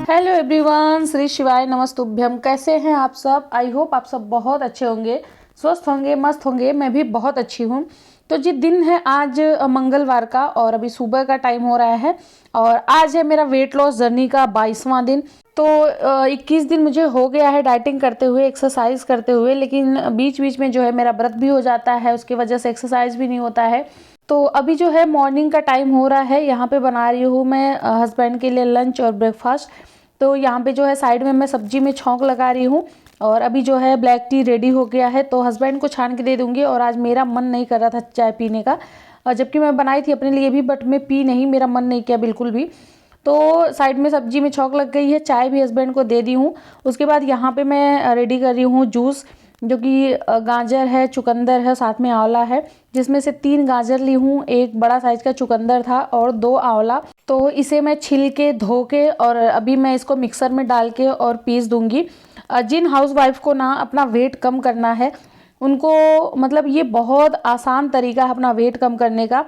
Hello everyone, Shri शिवाय नमस्तुभ्यम। कैसे हैं आप सब? आई होप आप सब बहुत अच्छे होंगे, स्वस्थ होंगे, मस्त होंगे। मैं भी बहुत अच्छी हूँ। तो जी दिन है आज मंगलवार का और अभी सुबह का टाइम हो रहा है और आज है मेरा वेट लॉस जर्नी का 22वां दिन। तो 21 दिन मुझे हो गया है डाइटिंग करते हुए, एक्सरसाइज करते हुए, लेकिन बीच बीच में जो है मेरा व्रत भी हो जाता है, उसकी वजह से एक्सरसाइज भी नहीं होता है। तो अभी जो है मॉर्निंग का टाइम हो रहा है, यहाँ पे बना रही हूँ मैं हस्बैंड के लिए लंच और ब्रेकफास्ट। तो यहाँ पे जो है साइड में मैं सब्जी में छौंक लगा रही हूँ और अभी जो है ब्लैक टी रेडी हो गया है तो हस्बैंड को छान के दे दूंगी। और आज मेरा मन नहीं कर रहा था चाय पीने का, और जबकि मैं बनाई थी अपने लिए भी, बट मैं पी नहीं, मेरा मन नहीं किया बिल्कुल भी। तो साइड में सब्जी में छौंक लग गई है, चाय भी हस्बैंड को दे दी हूँ। उसके बाद यहाँ पे मैं रेडी कर रही हूँ जूस, जो कि गाजर है, चुकंदर है, साथ में आंवला है, जिसमें से 3 गाजर ली हूँ, एक बड़ा साइज का चुकंदर था और 2 आंवला। तो इसे मैं छिल के धो के और अभी मैं इसको मिक्सर में डाल के और पीस दूंगी। जिन हाउसवाइफ को ना अपना वेट कम करना है उनको मतलब ये बहुत आसान तरीका है अपना वेट कम करने का।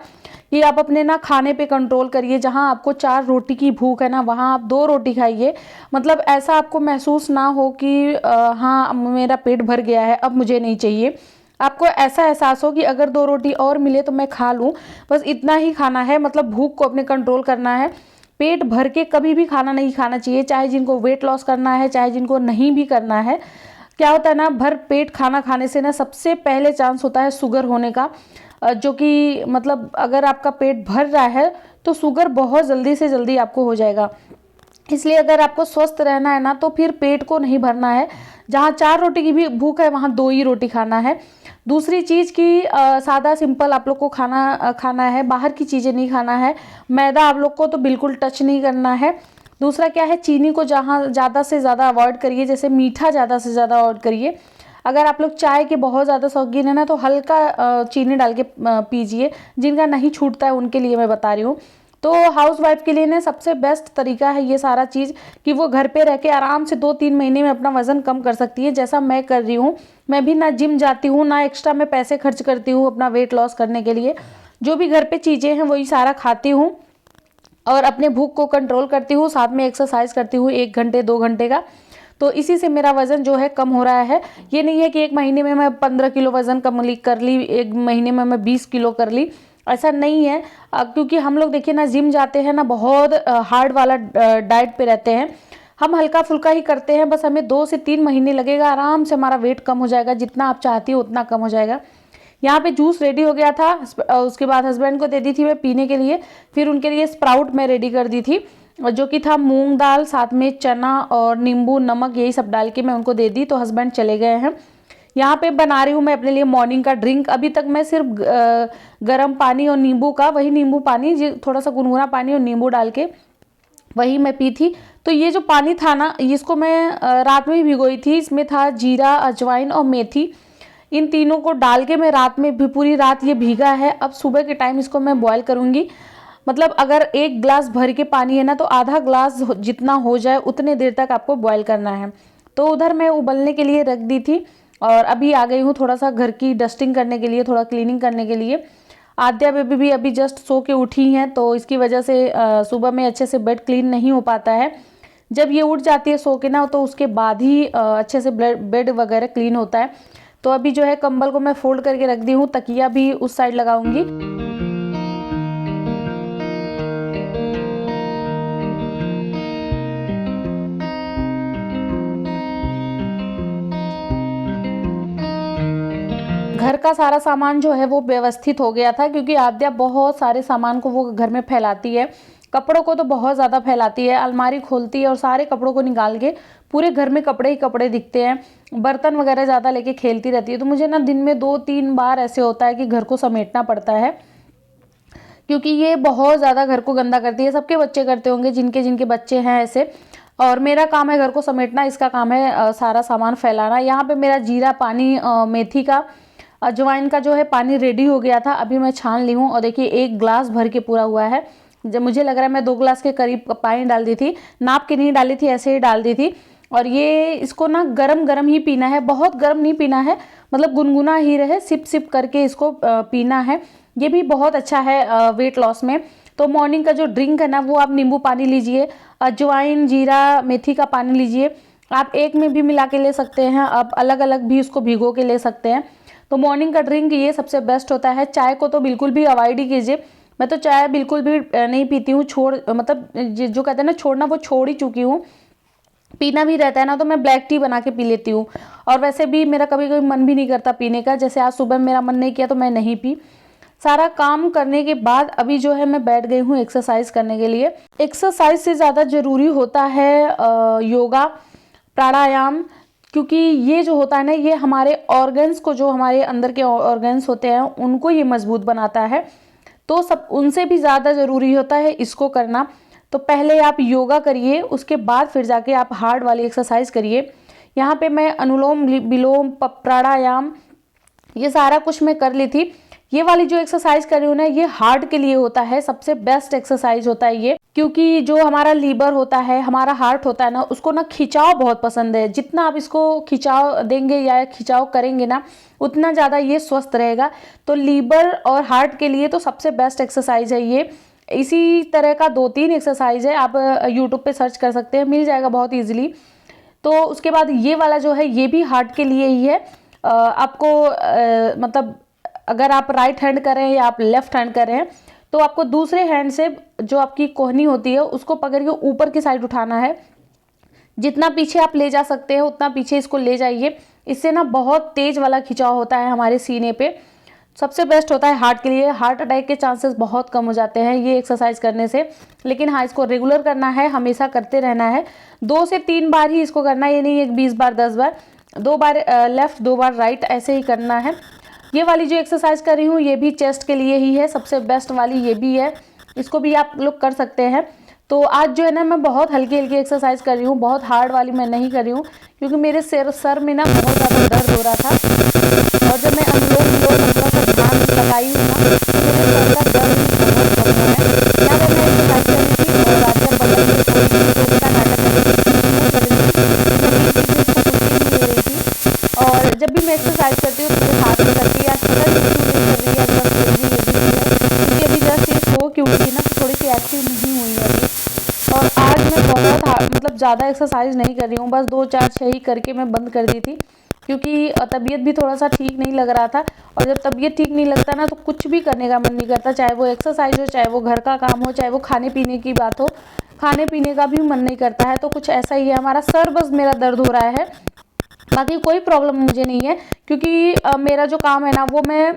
कि आप अपने ना खाने पे कंट्रोल करिए। जहाँ आपको 4 रोटी की भूख है ना, वहाँ आप 2 रोटी खाइए। मतलब ऐसा आपको महसूस ना हो कि हाँ मेरा पेट भर गया है, अब मुझे नहीं चाहिए। आपको ऐसा एहसास हो कि अगर 2 रोटी और मिले तो मैं खा लूँ, बस इतना ही खाना है। मतलब भूख को अपने कंट्रोल करना है। पेट भर के कभी भी खाना नहीं खाना चाहिए, चाहे जिनको वेट लॉस करना है, चाहे जिनको नहीं भी करना है। क्या होता है ना, भर पेट खाना खाने से ना सबसे पहले चांस होता है शुगर होने का, जो कि मतलब अगर आपका पेट भर रहा है तो शुगर बहुत जल्दी से जल्दी आपको हो जाएगा। इसलिए अगर आपको स्वस्थ रहना है ना तो फिर पेट को नहीं भरना है। जहाँ 4 रोटी की भी भूख है वहाँ 2 ही रोटी खाना है। दूसरी चीज़ की सादा सिंपल आप लोग को खाना है, बाहर की चीज़ें नहीं खाना है। मैदा आप लोग को तो बिल्कुल टच नहीं करना है। दूसरा क्या है, चीनी को जहाँ ज़्यादा से ज़्यादा अवॉइड करिए, जैसे मीठा ज़्यादा से ज़्यादा अवॉइड करिए। अगर आप लोग चाय के बहुत ज़्यादा शौकीन है ना तो हल्का चीनी डाल के पीजिए। जिनका नहीं छूटता है उनके लिए मैं बता रही हूँ। तो हाउस वाइफ के लिए ना सबसे बेस्ट तरीका है ये सारा चीज़, कि वो घर पे रह के आराम से 2-3 महीने में अपना वजन कम कर सकती है, जैसा मैं कर रही हूँ। मैं भी ना जिम जाती हूँ, ना एक्स्ट्रा मैं पैसे खर्च करती हूँ अपना वेट लॉस करने के लिए। जो भी घर पे चीज़ें हैं वही सारा खाती हूँ और अपने भूख को कंट्रोल करती हूँ, साथ में एक्सरसाइज करती हूँ 1 घंटे 2 घंटे का। तो इसी से मेरा वज़न जो है कम हो रहा है। ये नहीं है कि 1 महीने में मैं 15 किलो वज़न कम कर ली, 1 महीने में मैं 20 किलो कर ली, ऐसा नहीं है। क्योंकि हम लोग देखिए ना जिम जाते हैं ना, बहुत हार्ड वाला डाइट पे रहते हैं। हम हल्का फुल्का ही करते हैं, बस हमें 2 से 3 महीने लगेगा, आराम से हमारा वेट कम हो जाएगा, जितना आप चाहती हो उतना कम हो जाएगा। यहाँ पे जूस रेडी हो गया था, उसके बाद हस्बैंड को दे दी थी मैं पीने के लिए। फिर उनके लिए स्प्राउट मैं रेडी कर दी थी, जो कि था मूंग दाल, साथ में चना और नींबू नमक, यही सब डाल के मैं उनको दे दी। तो हस्बैंड चले गए हैं। यहाँ पे बना रही हूँ मैं अपने लिए मॉर्निंग का ड्रिंक। अभी तक मैं सिर्फ गर्म पानी और नींबू का, वही नींबू पानी, थोड़ा सा गुनगुना पानी और नींबू डाल के वही मैं पी थी। तो ये जो पानी था ना, इसको मैं रात में ही भिगोई थी। इसमें था जीरा, अजवाइन और मेथी, इन तीनों को डाल के मैं रात में भी पूरी रात ये भीगा है। अब सुबह के टाइम इसको मैं बॉयल करूँगी। मतलब अगर 1 ग्लास भर के पानी है ना तो आधा ग्लास जितना हो जाए उतने देर तक आपको बॉयल करना है। तो उधर मैं उबलने के लिए रख दी थी और अभी आ गई हूँ थोड़ा सा घर की डस्टिंग करने के लिए, थोड़ा क्लीनिंग करने के लिए। आद्या बेबी भी अभी जस्ट सो के उठी हैं, तो इसकी वजह से सुबह में अच्छे से बेड क्लीन नहीं हो पाता है। जब ये उठ जाती है सो के ना तो उसके बाद ही अच्छे से बेड वगैरह क्लीन होता है। तो अभी जो है कंबल को मैं फोल्ड करके रख दी हूँ, तकिया भी उस साइड लगाऊंगी। घर का सारा सामान जो है वो व्यवस्थित हो गया था, क्योंकि आद्या बहुत सारे सामान को वो घर में फैलाती है। कपड़ों को तो बहुत ज़्यादा फैलाती है, अलमारी खोलती है और सारे कपड़ों को निकाल के पूरे घर में कपड़े ही कपड़े दिखते हैं। बर्तन वगैरह ज़्यादा लेके खेलती रहती है। तो मुझे ना दिन में 2-3 बार ऐसे होता है कि घर को समेटना पड़ता है, क्योंकि ये बहुत ज़्यादा घर को गंदा करती है। सबके बच्चे करते होंगे, जिनके जिनके बच्चे हैं ऐसे। और मेरा काम है घर को समेटना, इसका काम है सारा सामान फैलाना। यहाँ पे मेरा जीरा पानी, मेथी का, अजवाइन का जो है पानी रेडी हो गया था, अभी मैं छान ली हूँ। और देखिए 1 ग्लास भर के पूरा हुआ है। जब मुझे लग रहा है मैं 2 ग्लास के करीब पानी डाल दी थी, नाप के नहीं डाली थी, ऐसे ही डाल दी थी। और ये इसको ना गरम गरम ही पीना है, बहुत गर्म नहीं पीना है, मतलब गुनगुना ही रहे, सिप सिप करके इसको पीना है। ये भी बहुत अच्छा है वेट लॉस में। तो मॉर्निंग का जो ड्रिंक है ना वो आप नींबू पानी लीजिए, अजवाइन, जीरा, मेथी का पानी लीजिए। आप एक में भी मिला के ले सकते हैं, आप अलग अलग भी उसको भिगो के ले सकते हैं। तो मॉर्निंग का ड्रिंक ये सबसे बेस्ट होता है। चाय को तो बिल्कुल भी अवॉइड ही कीजिए। मैं तो चाय बिल्कुल भी नहीं पीती हूँ, मतलब जो कहते हैं ना छोड़ना, वो छोड़ ही चुकी हूँ। पीना भी रहता है ना तो मैं ब्लैक टी बना के पी लेती हूँ। और वैसे भी मेरा कभी कभी मन भी नहीं करता पीने का, जैसे आज सुबह मेरा मन नहीं किया तो मैं नहीं पी। सारा काम करने के बाद अभी जो है मैं बैठ गई हूँ एक्सरसाइज करने के लिए। एक्सरसाइज से ज़्यादा ज़रूरी होता है योगा, प्राणायाम, क्योंकि ये जो होता है ना ये हमारे ऑर्गन्स को, जो हमारे अंदर के ऑर्गन्स होते हैं उनको ये मजबूत बनाता है। तो सब उनसे भी ज़्यादा ज़रूरी होता है इसको करना। तो पहले आप योगा करिए, उसके बाद फिर जाके आप हार्ड वाली एक्सरसाइज करिए। यहाँ पे मैं अनुलोम विलोम, प्राणायाम, ये सारा कुछ मैं कर ली थी। ये वाली जो एक्सरसाइज कर रही हूँ ना ये हार्ट के लिए होता है, सबसे बेस्ट एक्सरसाइज होता है ये, क्योंकि जो हमारा लीवर होता है, हमारा हार्ट होता है ना, उसको ना खिंचाव बहुत पसंद है। जितना आप इसको खिंचाव देंगे या खिंचाव करेंगे ना उतना ज़्यादा ये स्वस्थ रहेगा। तो लीवर और हार्ट के लिए तो सबसे बेस्ट एक्सरसाइज है ये। इसी तरह का 2-3 एक्सरसाइज है, आप यूट्यूब पे सर्च कर सकते हैं, मिल जाएगा बहुत ईजिली। तो उसके बाद ये वाला जो है ये भी हार्ट के लिए ही है। आपको मतलब अगर आप राइट हैंड कर रहे हैं या आप लेफ्ट हैंड कर रहे हैं तो आपको दूसरे हैंड से जो आपकी कोहनी होती है उसको पकड़ के ऊपर की साइड उठाना है। जितना पीछे आप ले जा सकते हैं उतना पीछे इसको ले जाइए। इससे ना बहुत तेज वाला खिंचाव होता है हमारे सीने पे। सबसे बेस्ट होता है हार्ट के लिए। हार्ट अटैक के चांसेस बहुत कम हो जाते हैं ये एक्सरसाइज करने से। लेकिन हाँ, इसको रेगुलर करना है, हमेशा करते रहना है। 2 से 3 बार ही इसको करना है, ये नहीं 20 बार 10 बार। 2 बार लेफ्ट 2 बार राइट, ऐसे ही करना है। ये वाली जो एक्सरसाइज कर रही हूँ ये भी चेस्ट के लिए ही है, सबसे बेस्ट वाली ये भी है, इसको भी आप लोग कर सकते हैं। तो आज जो है ना मैं बहुत हल्की हल्की एक्सरसाइज कर रही हूँ, बहुत हार्ड वाली मैं नहीं कर रही हूँ, क्योंकि मेरे सर में ना बहुत ज़्यादा दर्द हो रहा था। और जब मैं अनुलोम विलोम थोड़ा सा ध्यान लगाई हूँ ना तो मेरे सर का दर्द बहुत कम हुआ है। यहाँ पर मैं एक्सरसाइज कर रही थी और राधिका बगल में थोड़ी सी शो का नाटक कर रही थी, कर रही थी, मैं बीच बीच में उसको पूछती भी ले रही थी। और जब भी मैं एक्सरसाइज करती हूँ तो मेरे हाथ में करती है, आज पता नहीं क्यों नहीं कर रही है, बस फिर भी लेजी सी है, क्योंकि अभी जस्ट ये सो की उठी ना तो थोड़ी सी एक्टिव नहीं हुई है अभी। और आज मैं बहुत मतलब ज़्यादा एक्सरसाइज नहीं कर रही हूँ, बस 2 4 6 ही करके मैं बंद कर दी थी, क्योंकि तबीयत भी थोड़ा सा ठीक नहीं लग रहा था। और जब तबीयत ठीक नहीं लगता ना तो कुछ भी करने का मन नहीं करता, चाहे वो एक्सरसाइज हो, चाहे वो घर का काम हो, चाहे वो खाने पीने की बात हो, खाने पीने का भी मन नहीं करता है। तो कुछ ऐसा ही है, हमारा सर बस मेरा दर्द हो रहा है, बाकी कोई प्रॉब्लम मुझे नहीं है। क्योंकि मेरा जो काम है ना वो मैं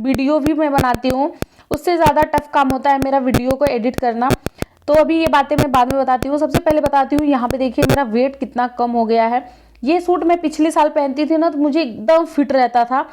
वीडियो भी मैं बनाती हूँ, उससे ज़्यादा टफ काम होता है मेरा वीडियो को एडिट करना। तो अभी ये बातें मैं बाद में बताती हूँ। सबसे पहले बताती हूँ, यहाँ पे देखिए मेरा वेट कितना कम हो गया है। ये सूट मैं पिछले साल पहनती थी ना तो मुझे एकदम फिट रहता था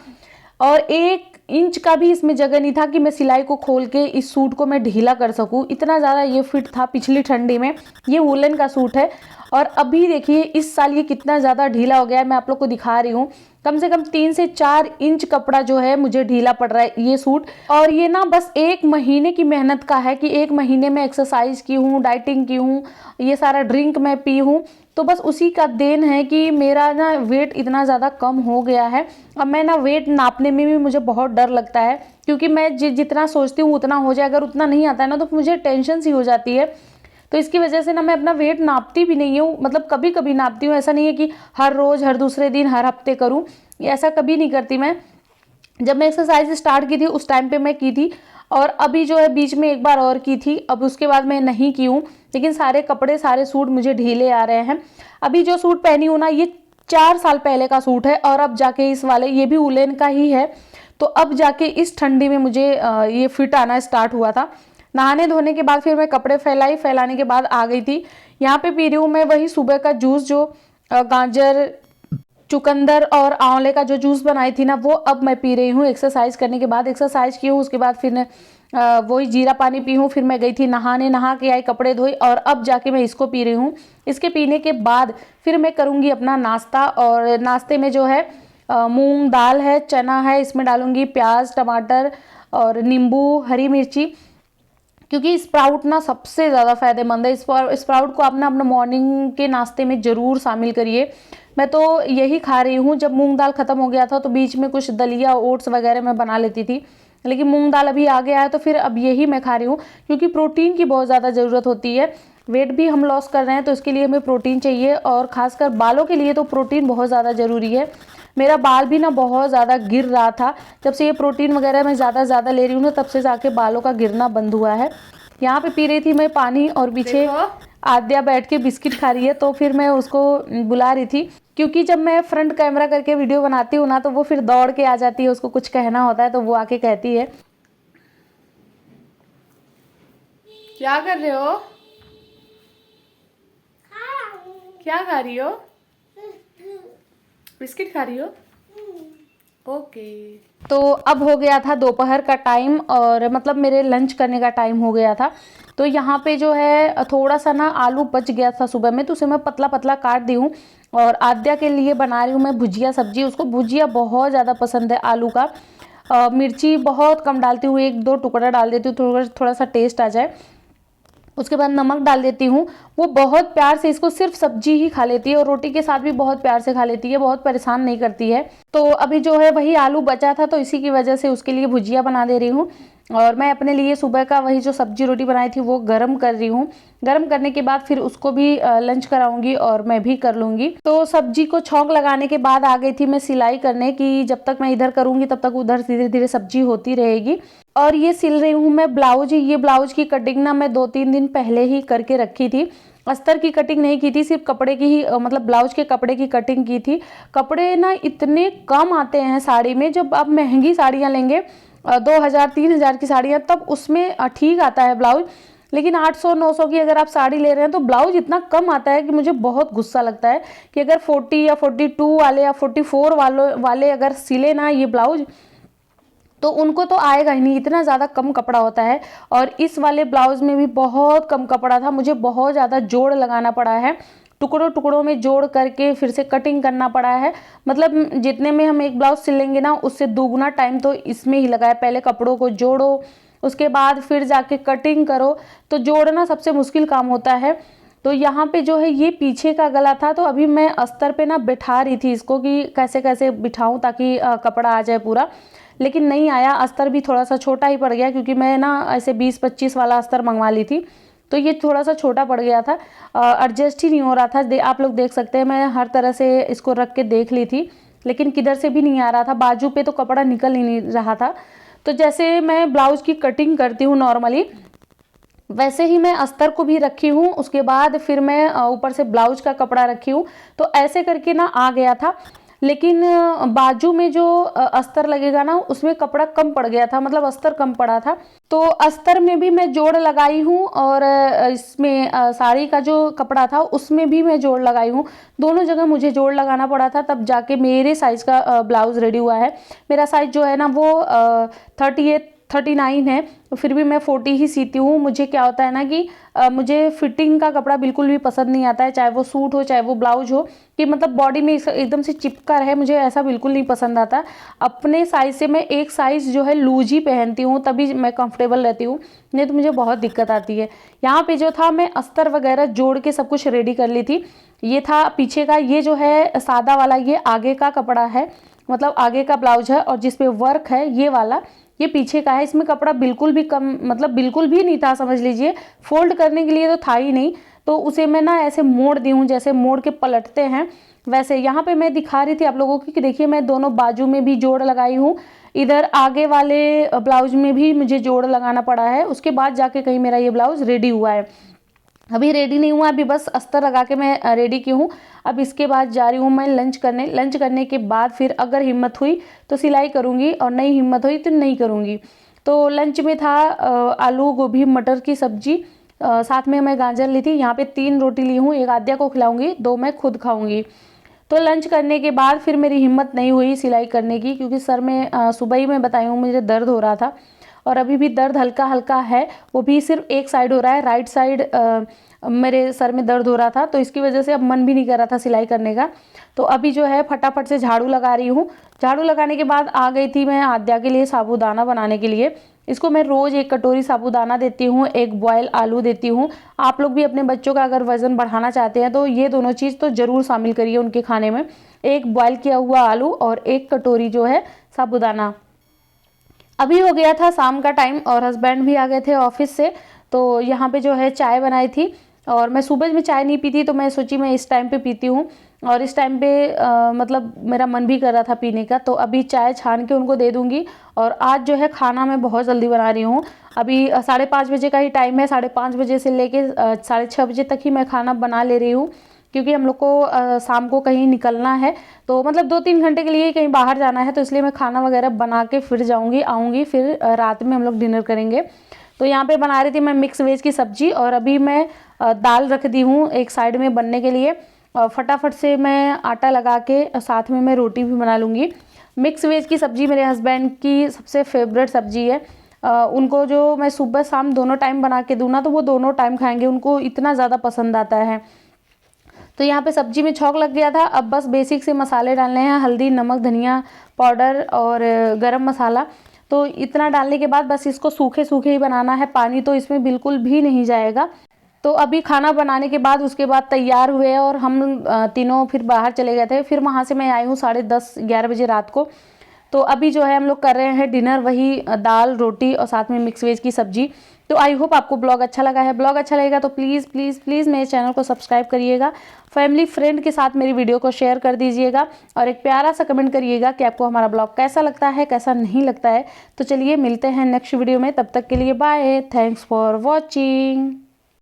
और 1 इंच का भी इसमें जगह नहीं था कि मैं सिलाई को खोल के इस सूट को मैं ढीला कर सकूं, इतना ज़्यादा ये फिट था पिछली ठंडी में। ये वुलन का सूट है और अभी देखिए इस साल ये कितना ज़्यादा ढीला हो गया है, मैं आप लोग को दिखा रही हूँ। कम से कम 3 से 4 इंच कपड़ा जो है मुझे ढीला पड़ रहा है ये सूट। और ये ना बस 1 महीने की मेहनत का है कि 1 महीने में एक्सरसाइज की हूँ, डाइटिंग की हूँ, ये सारा ड्रिंक मैं पी हूँ, तो बस उसी का देन है कि मेरा ना वेट इतना ज़्यादा कम हो गया है। अब मैं ना वेट नापने में भी मुझे बहुत डर लगता है, क्योंकि मैं जितना सोचती हूँ उतना हो जाए, अगर उतना नहीं आता है ना तो मुझे टेंशन सी हो जाती है। तो इसकी वजह से ना मैं अपना वेट नापती भी नहीं हूँ, मतलब कभी कभी नापती हूँ, ऐसा नहीं है कि हर रोज़, हर दूसरे दिन, हर हफ्ते करूँ, ऐसा कभी नहीं करती मैं। जब मैं एक्सरसाइज स्टार्ट की थी उस टाइम पे मैं की थी, और अभी जो है बीच में एक बार और की थी, अब उसके बाद मैं नहीं की हूँ। लेकिन सारे कपड़े, सारे सूट मुझे ढीले आ रहे हैं। अभी जो सूट पहनी हूँ ना ये 4 साल पहले का सूट है, और अब जाके इस वाले, ये भी वुलन का ही है, तो अब जाके इस ठंडी में मुझे ये फिट आना स्टार्ट हुआ था। नहाने धोने के बाद फिर मैं कपड़े फैलाने के बाद आ गई थी। यहाँ पे पी रही हूँ मैं वही सुबह का जूस, जो गाजर, चुकंदर और आंवले का जो जूस बनाई थी ना वो अब मैं पी रही हूँ एक्सरसाइज करने के बाद। एक्सरसाइज की हूँ, उसके बाद फिर वही जीरा पानी पी हूँ, फिर मैं गई थी नहाने, नहा के आई, कपड़े धोई, और अब जाके मैं इसको पी रही हूँ। इसके पीने के बाद फिर मैं करूँगी अपना नाश्ता, और नाश्ते में जो है मूंग दाल है, चना है, इसमें डालूंगी प्याज, टमाटर और नींबू, हरी मिर्ची, क्योंकि स्प्राउट ना सबसे ज़्यादा फायदेमंद है। स्प्राउट को आप ना अपना मॉर्निंग के नाश्ते में ज़रूर शामिल करिए। मैं तो यही खा रही हूँ। जब मूंग दाल ख़त्म हो गया था तो बीच में कुछ दलिया, ओट्स वगैरह मैं बना लेती थी, लेकिन मूंग दाल अभी आ गया है तो फिर अब यही मैं खा रही हूँ, क्योंकि प्रोटीन की बहुत ज़्यादा ज़रूरत होती है। वेट भी हम लॉस कर रहे हैं तो इसके लिए हमें प्रोटीन चाहिए, और ख़ासकर बालों के लिए तो प्रोटीन बहुत ज़्यादा ज़रूरी है। मेरा बाल भी ना बहुत ज़्यादा गिर रहा था, जब से ये प्रोटीन वगैरह मैं ज़्यादा ले रही हूँ ना, तब से जाके बालों का गिरना बंद हुआ है। यहाँ पे पी रही थी मैं पानी, और पीछे आद्या बैठ के बिस्किट खा रही है, तो फिर मैं उसको बुला रही थी, क्योंकि जब मैं फ्रंट कैमरा करके वीडियो बनाती हूँ ना, तो वो फिर दौड़ के आ जाती है, उसको कुछ कहना होता है तो वो आके कहती है। क्या कर रहे हो? क्या खा रही हो? बिस्किट खा रही हो? ओके। तो अब हो गया था दोपहर का टाइम, और मतलब मेरे लंच करने का टाइम हो गया था। तो यहाँ पे जो है थोड़ा सा ना आलू बच गया था सुबह में, तो उसे मैं पतला पतला काट दी हूँ, और आद्या के लिए बना रही हूँ मैं भुजिया सब्जी। उसको भुजिया बहुत ज़्यादा पसंद है आलू का। मिर्ची बहुत कम डालती हूँ, 1-2 टुकड़ा डाल देती हूँ, थोड़ा सा टेस्ट आ जाए। उसके बाद नमक डाल देती हूँ। वो बहुत प्यार से इसको सिर्फ सब्जी ही खा लेती है, और रोटी के साथ भी बहुत प्यार से खा लेती है, बहुत परेशान नहीं करती है। तो अभी जो है वही आलू बचा था, तो इसी की वजह से उसके लिए भुजिया बना दे रही हूँ, और मैं अपने लिए सुबह का वही जो सब्जी रोटी बनाई थी वो गर्म कर रही हूँ। गर्म करने के बाद फिर उसको भी लंच कराऊंगी, और मैं भी कर लूँगी। तो सब्जी को छौंक लगाने के बाद आ गई थी मैं सिलाई करने की। जब तक मैं इधर करूँगी तब तक उधर धीरे धीरे सब्जी होती रहेगी। और ये सिल रही हूँ मैं ब्लाउज। ये ब्लाउज की कटिंग ना मैं 2-3 दिन पहले ही करके रखी थी। अस्तर की कटिंग नहीं की थी, सिर्फ कपड़े की ही, मतलब ब्लाउज के कपड़े की कटिंग की थी। कपड़े ना इतने कम आते हैं साड़ी में। जब आप महंगी साड़ियाँ लेंगे 2000-3000 की साड़ियाँ, तब उसमें ठीक आता है ब्लाउज। लेकिन 800-900 की अगर आप साड़ी ले रहे हैं तो ब्लाउज इतना कम आता है कि मुझे बहुत गुस्सा लगता है कि अगर 40 या 42 वाले या 44 वाले अगर सिले ना ये ब्लाउज, तो उनको तो आएगा ही नहीं, इतना ज़्यादा कम कपड़ा होता है। और इस वाले ब्लाउज में भी बहुत कम कपड़ा था, मुझे बहुत ज़्यादा जोड़ लगाना पड़ा है, टुकड़ों टुकड़ों में जोड़ करके फिर से कटिंग करना पड़ा है। मतलब जितने में हम एक ब्लाउज सिलेंगे ना, उससे दोगुना टाइम तो इसमें ही लगा है। पहले कपड़ों को जोड़ो, उसके बाद फिर जाके कटिंग करो, तो जोड़ना सबसे मुश्किल काम होता है। तो यहाँ पे जो है ये पीछे का गला था, तो अभी मैं अस्तर पे ना बिठा रही थी इसको कि कैसे कैसे बिठाऊं ताकि कपड़ा आ जाए पूरा, लेकिन नहीं आया। अस्तर भी थोड़ा सा छोटा ही पड़ गया, क्योंकि मैं ना ऐसे 20-25 वाला अस्तर मंगवा ली थी, तो ये थोड़ा सा छोटा पड़ गया था, एडजस्ट ही नहीं हो रहा था। आप लोग देख सकते हैं, मैं हर तरह से इसको रख के देख ली थी, लेकिन किधर से भी नहीं आ रहा था। बाजू पे तो कपड़ा निकल ही नहीं रहा था। तो जैसे मैं ब्लाउज की कटिंग करती हूँ नॉर्मली, वैसे ही मैं अस्तर को भी रखी हूँ। उसके बाद फिर मैं ऊपर से ब्लाउज का कपड़ा रखी हूँ, तो ऐसे करके ना आ गया था। लेकिन बाजू में जो अस्तर लगेगा ना, उसमें कपड़ा कम पड़ गया था, मतलब अस्तर कम पड़ा था। तो अस्तर में भी मैं जोड़ लगाई हूँ, और इसमें साड़ी का जो कपड़ा था उसमें भी मैं जोड़ लगाई हूँ। दोनों जगह मुझे जोड़ लगाना पड़ा था, तब जाके मेरे साइज़ का ब्लाउज़ रेडी हुआ है। मेरा साइज़ जो है ना वो 38-39 है, तो फिर भी मैं 40 ही सीती हूँ। मुझे क्या होता है ना कि मुझे फिटिंग का कपड़ा बिल्कुल भी पसंद नहीं आता है, चाहे वो सूट हो चाहे वो ब्लाउज हो, कि मतलब बॉडी में एकदम से चिपका रहे, मुझे ऐसा बिल्कुल नहीं पसंद आता। अपने साइज़ से मैं एक साइज़ जो है लूज ही पहनती हूँ, तभी मैं कंफर्टेबल रहती हूँ, नहीं तो मुझे बहुत दिक्कत आती है। यहाँ पे जो था मैं अस्तर वगैरह जोड़ के सब कुछ रेडी कर ली थी। ये था पीछे का, ये जो है सादा वाला ये आगे का कपड़ा है, मतलब आगे का ब्लाउज है, और जिसपे वर्क है ये वाला ये पीछे का है। इसमें कपड़ा बिल्कुल भी कम, मतलब बिल्कुल भी नहीं था, समझ लीजिए फोल्ड करने के लिए तो था ही नहीं। तो उसे मैं ना ऐसे मोड़ दी हूँ, जैसे मोड़ के पलटते हैं वैसे। यहाँ पे मैं दिखा रही थी आप लोगों की कि देखिए मैं दोनों बाजू में भी जोड़ लगाई हूँ, इधर आगे वाले ब्लाउज में भी मुझे जोड़ लगाना पड़ा है। उसके बाद जाके कहीं मेरा ये ब्लाउज रेडी हुआ है। अभी रेडी नहीं हुआ, अभी बस अस्तर लगा के मैं रेडी की हूँ। अब इसके बाद जा रही हूँ मैं लंच करने। लंच करने के बाद फिर अगर हिम्मत हुई तो सिलाई करूँगी, और नहीं हिम्मत हुई तो नहीं करूँगी। तो लंच में था आलू गोभी मटर की सब्जी, साथ में मैं गाजर ली थी। यहाँ पे 3 रोटी ली हूँ, एक आद्या को खिलाऊंगी, 2 मैं खुद खाऊंगी। तो लंच करने के बाद फिर मेरी हिम्मत नहीं हुई सिलाई करने की, क्योंकि सर में सुबह ही मैं बताई हूँ मुझे दर्द हो रहा था, और अभी भी दर्द हल्का हल्का है, वो भी सिर्फ एक साइड हो रहा है, राइट साइड मेरे सर में दर्द हो रहा था, तो इसकी वजह से अब मन भी नहीं कर रहा था सिलाई करने का। तो अभी जो है फटाफट से झाड़ू लगा रही हूँ। झाड़ू लगाने के बाद आ गई थी मैं आद्या के लिए साबूदाना बनाने के लिए। इसको मैं रोज़ 1 कटोरी साबूदाना देती हूँ, 1 बॉयल आलू देती हूँ। आप लोग भी अपने बच्चों का अगर वज़न बढ़ाना चाहते हैं तो ये दोनों चीज़ तो ज़रूर शामिल करिए उनके खाने में, 1 बॉयल किया हुआ आलू और 1 कटोरी जो है साबूदाना। अभी हो गया था शाम का टाइम और हस्बैंड भी आ गए थे ऑफिस से। तो यहाँ पे जो है चाय बनाई थी और मैं सुबह में चाय नहीं पीती, तो मैं सोची मैं इस टाइम पे पीती हूँ। और इस टाइम पे मतलब मेरा मन भी कर रहा था पीने का, तो अभी चाय छान के उनको दे दूँगी। और आज जो है खाना मैं बहुत जल्दी बना रही हूँ। अभी 5:30 बजे का ही टाइम है, 5:30 बजे से लेके 6:30 बजे तक ही मैं खाना बना ले रही हूँ, क्योंकि हम लोग को शाम को कहीं निकलना है। तो मतलब 2-3 घंटे के लिए कहीं बाहर जाना है, तो इसलिए मैं खाना वगैरह बना के फिर जाऊँगी, आऊँगी, फिर रात में हम लोग डिनर करेंगे। तो यहाँ पे बना रही थी मैं मिक्स वेज की सब्जी, और अभी मैं दाल रख दी हूँ एक साइड में बनने के लिए। फटाफट से मैं आटा लगा के साथ में मैं रोटी भी बना लूँगी। मिक्स वेज की सब्जी मेरे हस्बैंड की सबसे फेवरेट सब्जी है। उनको जो मैं सुबह शाम दोनों टाइम बना के दूँ ना, तो वो दोनों टाइम खाएंगे, उनको इतना ज़्यादा पसंद आता है। तो यहाँ पे सब्जी में छौंक लग गया था। अब बस बेसिक से मसाले डालने हैं, हल्दी, नमक, धनिया पाउडर और गरम मसाला। तो इतना डालने के बाद बस इसको सूखे सूखे ही बनाना है, पानी तो इसमें बिल्कुल भी नहीं जाएगा। तो अभी खाना बनाने के बाद उसके बाद तैयार हुए और हम तीनों फिर बाहर चले गए थे। फिर वहाँ से मैं आई हूँ 10:30-11 बजे रात को। तो अभी जो है हम लोग कर रहे हैं डिनर, वही दाल, रोटी और साथ में मिक्स वेज की सब्जी। तो आई होप आपको ब्लॉग अच्छा लगा है। ब्लॉग अच्छा लगेगा तो प्लीज़ प्लीज़ प्लीज़ मेरे चैनल को सब्सक्राइब करिएगा, फैमिली फ्रेंड के साथ मेरी वीडियो को शेयर कर दीजिएगा, और एक प्यारा सा कमेंट करिएगा कि आपको हमारा ब्लॉग कैसा लगता है, कैसा नहीं लगता है। तो चलिए मिलते हैं नेक्स्ट वीडियो में, तब तक के लिए बाय, थैंक्स फॉर वॉचिंग।